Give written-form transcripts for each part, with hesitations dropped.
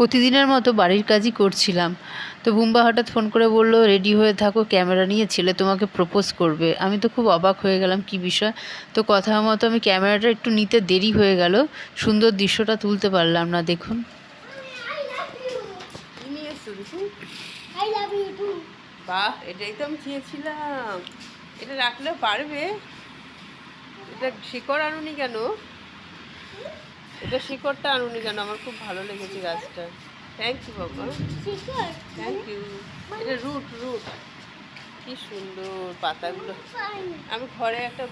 প্রতিদিনের মতো বাড়ির কাজই করছিলাম, তো বুম্বা হঠাৎ ফোন করে বলল, রেডি হয়ে থাকো, ক্যামেরা নিয়ে ছেলে তোমাকে প্রপোজ করবে। আমি তো খুব অবাক হয়ে গেলাম, কি বিষয়। তো কথা মতো আমি ক্যামেরাটা একটু নিতে দেরি হয়ে গেল, সুন্দর দৃশ্যটা তুলতে পারলাম না। দেখুন, বাহ, এটাই তো আমি চেয়েছিলাম। এটা রাখলেও পারবে। এটা শিকড় আনুনি কেন? এটা শিকড়টা আনুনি কেন? আমার খুব ভালো লেগেছে গাছটা। থ্যাংক ইউ বাবা, থ্যাংক ইউ। এটা রুট রুট, কি সুন্দর পাতাগুলো। আমি ঘরে একটা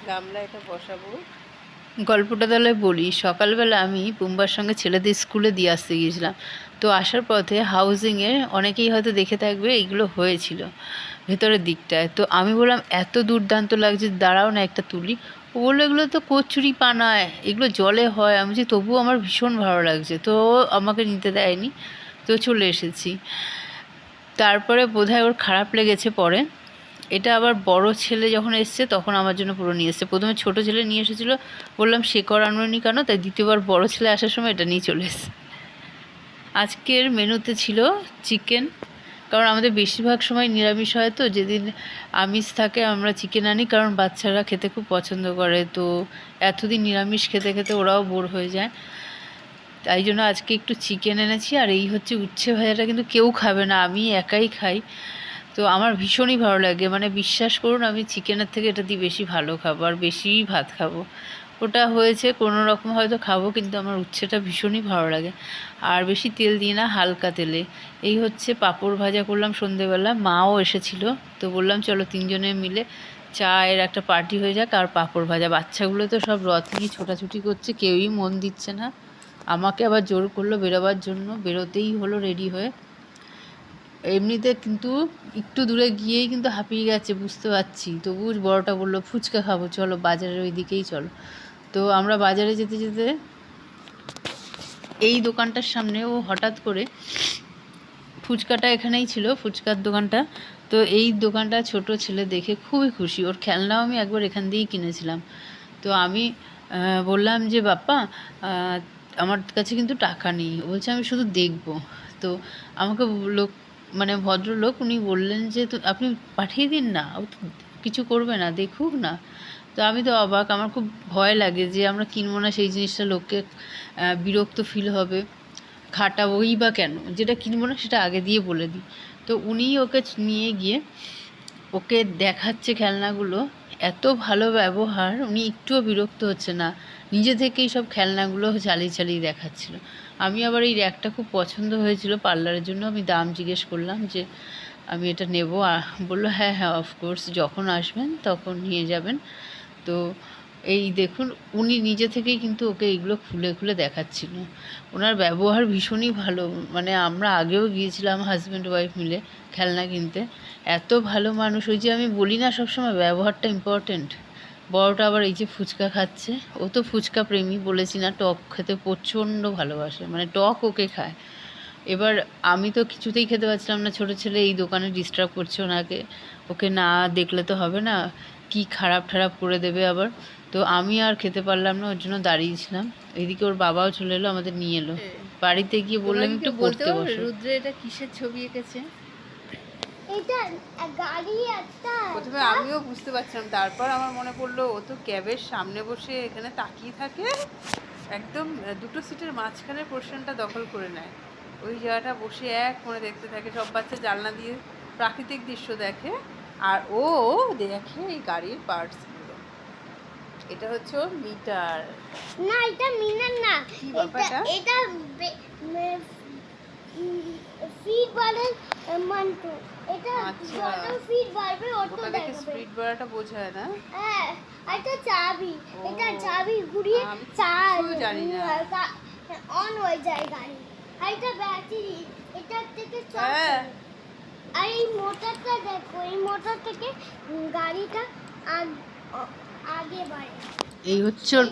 গামলা এটা বসাবো। গল্পটা তাহলে বলি। সকালবেলা আমি বুম্বার সঙ্গে ছেলেদের স্কুলে দিয়ে আসতে গিয়েছিলাম। তো আসার পথে হাউজিংয়ে অনেকেই হয়তো দেখে থাকবে, এইগুলো হয়েছিল ভেতরের দিকটায়। তো আমি বললাম, এত দুর্দান্ত লাগছে, দাঁড়াও না একটা তুলি। ও বললো, এগুলো তো কচুরি পানায়, এগুলো জলে হয়। আমি যে তবুও আমার ভীষণ ভালো লাগছে, তো আমাকে নিতে দেয়নি, তো চলে এসেছি। তারপরে বোধহয় ওর খারাপ লেগেছে পরে। এটা আবার বড় ছেলে যখন এসছে তখন আমার জন্য পুরো নিয়ে এসছে। প্রথমে ছোট ছেলে নিয়ে এসেছিলো, বললাম শেকড় আনুনি কেন, তাই দ্বিতীয়বার বড় ছেলে আসার সময় এটা নিয়ে চলে এসছে। আজকের মেনুতে ছিল চিকেন, কারণ আমাদের বেশিরভাগ সময় নিরামিষ হয়, তো যেদিন আমিষ থাকে আমরা চিকেন আনি, কারণ বাচ্চারা খেতে খুব পছন্দ করে। তো এতদিন নিরামিষ খেতে খেতে ওরাও বোর হয়ে যায়, তাই জন্য আজকে একটু চিকেন এনেছি। আর এই হচ্ছে উচ্ছে ভাজাটা, কিন্তু কেউ খাবে না, আমি একাই খাই। তো আমার ভীষণই ভালো লাগে, মানে বিশ্বাস করুন, আমি চিকেনের থেকে এটা দিয়ে বেশি ভালো খাবো আর বেশি ভাত খাবো। ওটা হয়েছে কোনো রকম হয়তো খাবো, কিন্তু আমার উচ্ছেটা ভীষণই ভালো লাগে। আর বেশি তেল দিয়ে না, হালকা তেলে। এই হচ্ছে পাঁপড় ভাজা করলাম সন্ধেবেলা, মাও এসেছিলো, তো বললাম চলো তিনজনে মিলে চায়ের একটা পার্টি হয়ে যাক। আর পাঁপড় ভাজা, বাচ্চাগুলো তো সব রথ নিয়ে ছোটাছুটি করছে, কেউই মন দিচ্ছে না। আমাকে আবার জোর করলো বেরোবার জন্য, বেরোতেই হলো রেডি হয়ে। এমনিতে কিন্তু একটু দূরে গিয়েই কিন্তু হাঁপিয়ে গেছে, বুঝতে পারছি। তবু বড়টা বললো, ফুচকা খাবো, চলো বাজারের ওই দিকেই চলো। তো আমরা বাজারে যেতে যেতে এই দোকানটার সামনে ও হঠাৎ করে, ফুচকাটা এখানেই ছিল, ফুচকার দোকানটা। তো এই দোকানটা ছোট ছেলে দেখে খুবই খুশি, ওর খেলনাও আমি একবার এখান দিয়েই কিনেছিলাম। তো আমি বললাম যে, বাপ্পা আমার কাছে কিন্তু টাকা নেই। ও বলছে, আমি শুধু দেখব। তো আমাকে লোক, মানে ভদ্রলোক, উনি বললেন যে, তো আপনি পাঠিয়ে দিন না, ও তো কিছু করবে না, দেখুক না। তো আমি তো অবাক, আমার খুব ভয় লাগে যে আমরা কিনবো না সেই জিনিসটা, লোককে বিরক্ত ফিল হবে, খাটাবোই বা কেন, যেটা কিনবো না সেটা আগে দিয়ে বলে দিই। তো উনি ওকে নিয়ে গিয়ে ওকে দেখাচ্ছে খেলনাগুলো, এত ভালো ব্যবহার, উনি একটুও বিরক্ত হচ্ছে না, নিজে থেকেই সব খেলনাগুলো চালিয়ে চালিয়ে দেখাচ্ছিল। আমি আবার এই র্যাকটা খুব পছন্দ হয়েছিল পার্লারের জন্য, আমি দাম জিজ্ঞেস করলাম যে আমি এটা নেব। বললো, হ্যাঁ হ্যাঁ অফকোর্স, যখন আসবেন তখন নিয়ে যাবেন। তো এই দেখুন, উনি নিজে থেকেই কিন্তু ওকে এইগুলো খুলে খুলে দেখাচ্ছিল। ওনার ব্যবহার ভীষণই ভালো, মানে আমরা আগেও গিয়েছিলাম হাজব্যান্ড ওয়াইফ মিলে খেলনা কিনতে। এত ভালো মানুষ, ওই যে আমি বলি না সবসময় ব্যবহারটা ইম্পর্টেন্ট। বড়টা আবার এই যে ফুচকা খাচ্ছে, ও তো ফুচকা প্রেমী, বলেছি না, টক খেতে প্রচণ্ড ভালোবাসে, মানে টক ওকে খায়। এবার আমি তো কিছুতেই খেতে পারছিলাম না, ছোটো ছেলে এই দোকানে ডিস্টার্ব করছে ওনাকে, ওকে না দেখলে তো হবে না, কি খারাপ ঠারাপ করে দেবে আবার। তো আমি আর খেতে পারলাম না, ওর জন্য দাঁড়িয়েছিলাম। এইদিকে ওর বাবাও চলে এলো, আমাদের নিয়ে এলো। বাড়িতে গিয়ে বললাম একটু পড়তে বসো। রুদ্রে এটা কিসের ছবি এঁকেছে? এটা গাড়ি একটা। প্রথমে আমিও বুঝতে পারছিলাম, তারপর আমার মনে পড়লো ও তো ক্যাবের সামনে বসে এখানে তাকিয়ে থাকে, একদম দুটো সিটের মাঝখানে পোর্শনটা দখল করে নেয়, ওই জায়গাটা বসে এক মনে দেখতে থাকে। সব বাচ্চা জানলা দিয়ে প্রাকৃতিক দৃশ্য দেখে, আর ও দেখে এই গাড়ির পার্টসগুলো। এটা হচ্ছে ওর মিটার। না, এটা মিটার না, কি ব্যাপারটা? এটা ফিট বলে মানতো। এটা যত ফিট বাড়বে অত দেখে স্পিড বাড়াটা বোঝায় না। হ্যাঁ, এটা চাবি, এটা চাবি ঘুরিয়ে জানি না, অন হয়ে যায় গাড়ি। আর এটা ব্যাটারি, এটা থেকে হ্যাঁ। আর এই মোটরটা দেখো, এই মোটর থেকে গাড়িটা আগে বাড়ে। এই হচ্ছে ওর